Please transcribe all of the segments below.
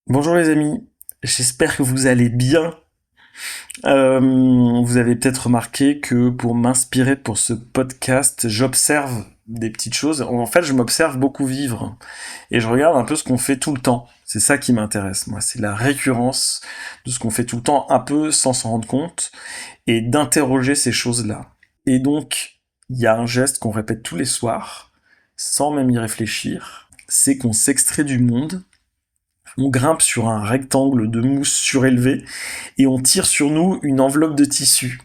Bonjour les amis, j'espère que vous allez bien. Vous avez peut-être remarqué que pour m'inspirer pour ce podcast, j'observe des petites choses. En fait, je m'observe beaucoup vivre et je regarde un peu ce qu'on fait tout le temps. C'est ça qui m'intéresse, moi. C'est la récurrence de ce qu'on fait tout le temps, un peu sans s'en rendre compte, et d'interroger ces choses-là. Et donc, il y a un geste qu'on répète tous les soirs, sans même y réfléchir, c'est qu'on s'extrait du monde, on grimpe sur un rectangle de mousse surélevé et on tire sur nous une enveloppe de tissu.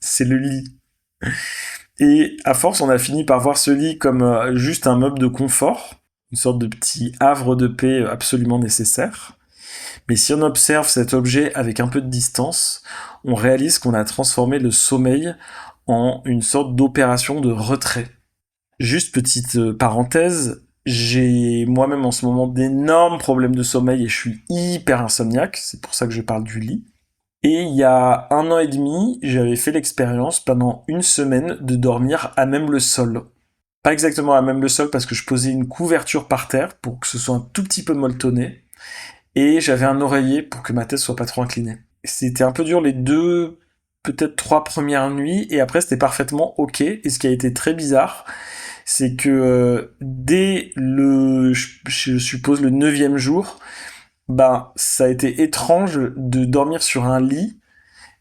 C'est le lit. Et à force, on a fini par voir ce lit comme juste un meuble de confort, une sorte de petit havre de paix absolument nécessaire. Mais si on observe cet objet avec un peu de distance, on réalise qu'on a transformé le sommeil en une sorte d'opération de retrait. Juste petite parenthèse, j'ai moi-même en ce moment d'énormes problèmes de sommeil et je suis hyper insomniaque, c'est pour ça que je parle du lit. Et il y a 1 an et demi, j'avais fait l'expérience pendant une semaine de dormir à même le sol. Pas exactement à même le sol parce que je posais une couverture par terre pour que ce soit un tout petit peu molletonné et j'avais un oreiller pour que ma tête soit pas trop inclinée. C'était un peu dur les deux, peut-être 3 premières nuits et après c'était parfaitement ok. Et ce qui a été très bizarre, c'est que dès je suppose le neuvième jour, ben ça a été étrange de dormir sur un lit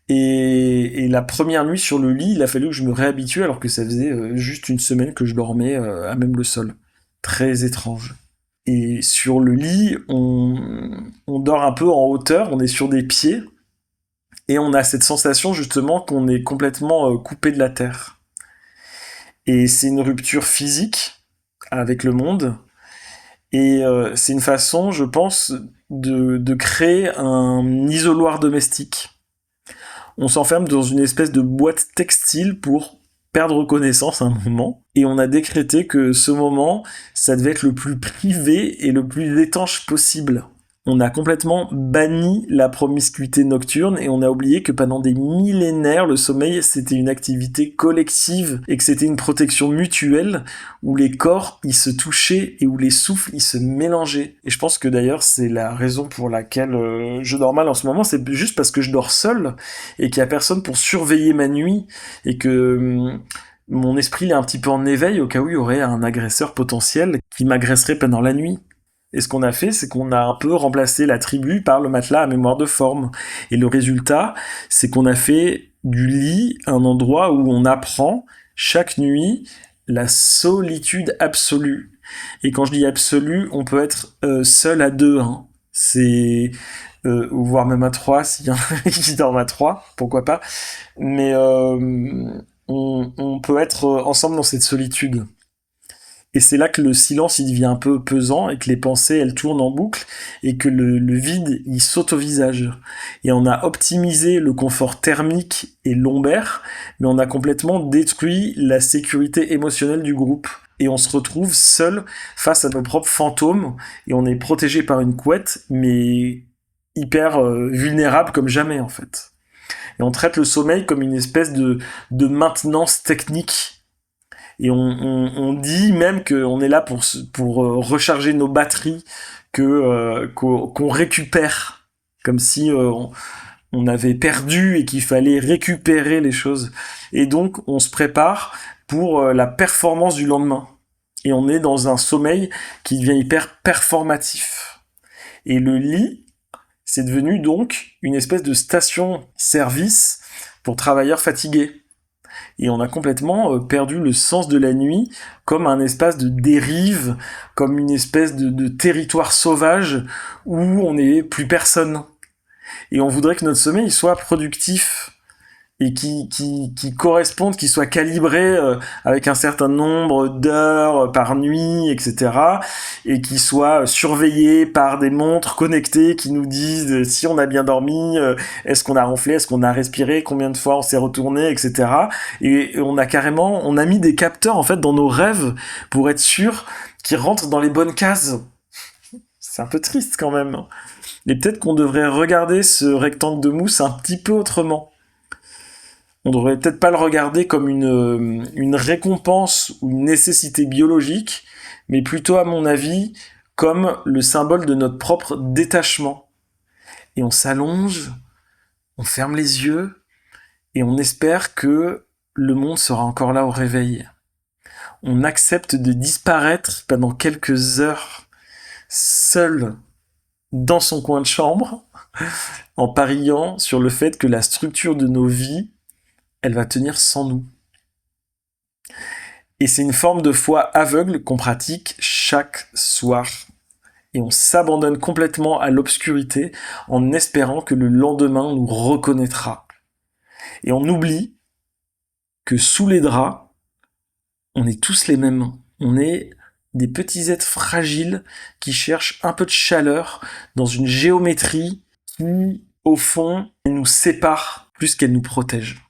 et la première nuit sur le lit, il a fallu que je me réhabitue alors que ça faisait juste une semaine que je dormais à même le sol. Très étrange. Et sur le lit, on dort un peu en hauteur, on est sur des pieds et on a cette sensation justement qu'on est complètement coupé de la terre. Et c'est une rupture physique avec le monde. Et c'est une façon, je pense, de créer un isoloir domestique. On s'enferme dans une espèce de boîte textile pour perdre connaissance un moment. Et on a décrété que ce moment, ça devait être le plus privé et le plus étanche possible. On a complètement banni la promiscuité nocturne et on a oublié que pendant des millénaires, le sommeil, c'était une activité collective et que c'était une protection mutuelle où les corps, ils se touchaient et où les souffles, ils se mélangeaient. Et je pense que d'ailleurs, c'est la raison pour laquelle je dors mal en ce moment, c'est juste parce que je dors seul et qu'il y a personne pour surveiller ma nuit et que mon esprit est un petit peu en éveil au cas où il y aurait un agresseur potentiel qui m'agresserait pendant la nuit. Et ce qu'on a fait, c'est qu'on a un peu remplacé la tribu par le matelas à mémoire de forme. Et le résultat, c'est qu'on a fait du lit un endroit où on apprend chaque nuit la solitude absolue. Et quand je dis absolue, on peut être seul à deux. Hein. C'est ou voire même à trois s'il y en a qui dorment à trois, pourquoi pas. Mais on peut être ensemble dans cette solitude. Et c'est là que le silence il devient un peu pesant et que les pensées elles tournent en boucle et que le vide il saute au visage. Et on a optimisé le confort thermique et lombaire, mais on a complètement détruit la sécurité émotionnelle du groupe. Et on se retrouve seul face à nos propres fantômes et on est protégé par une couette, mais hyper vulnérable comme jamais en fait. Et on traite le sommeil comme une espèce de maintenance technique et on dit même qu'on est là pour recharger nos batteries, qu'on récupère, comme si on avait perdu et qu'il fallait récupérer les choses. Et donc on se prépare pour la performance du lendemain. Et on est dans un sommeil qui devient hyper performatif. Et le lit, c'est devenu donc une espèce de station-service pour travailleurs fatigués. Et on a complètement perdu le sens de la nuit comme un espace de dérive, comme une espèce de territoire sauvage où on n'est plus personne. Et on voudrait que notre sommeil soit productif et qui corresponde, qui soit calibré avec un certain nombre d'heures par nuit, etc. Et qui soit surveillé par des montres connectées qui nous disent si on a bien dormi, est-ce qu'on a ronflé, est-ce qu'on a respiré, combien de fois on s'est retourné, etc. Et on a mis des capteurs en fait dans nos rêves pour être sûr qu'ils rentrent dans les bonnes cases. C'est un peu triste quand même. Et peut-être qu'on devrait regarder ce rectangle de mousse un petit peu autrement. On devrait peut-être pas le regarder comme une récompense ou une nécessité biologique, mais plutôt, à mon avis, comme le symbole de notre propre détachement. Et on s'allonge, on ferme les yeux, et on espère que le monde sera encore là au réveil. On accepte de disparaître pendant quelques heures, seul dans son coin de chambre, en pariant sur le fait que la structure de nos vies, elle va tenir sans nous. Et c'est une forme de foi aveugle qu'on pratique chaque soir. Et on s'abandonne complètement à l'obscurité en espérant que le lendemain nous reconnaîtra. Et on oublie que sous les draps, on est tous les mêmes. On est des petits êtres fragiles qui cherchent un peu de chaleur dans une géométrie qui, au fond, nous sépare plus qu'elle nous protège.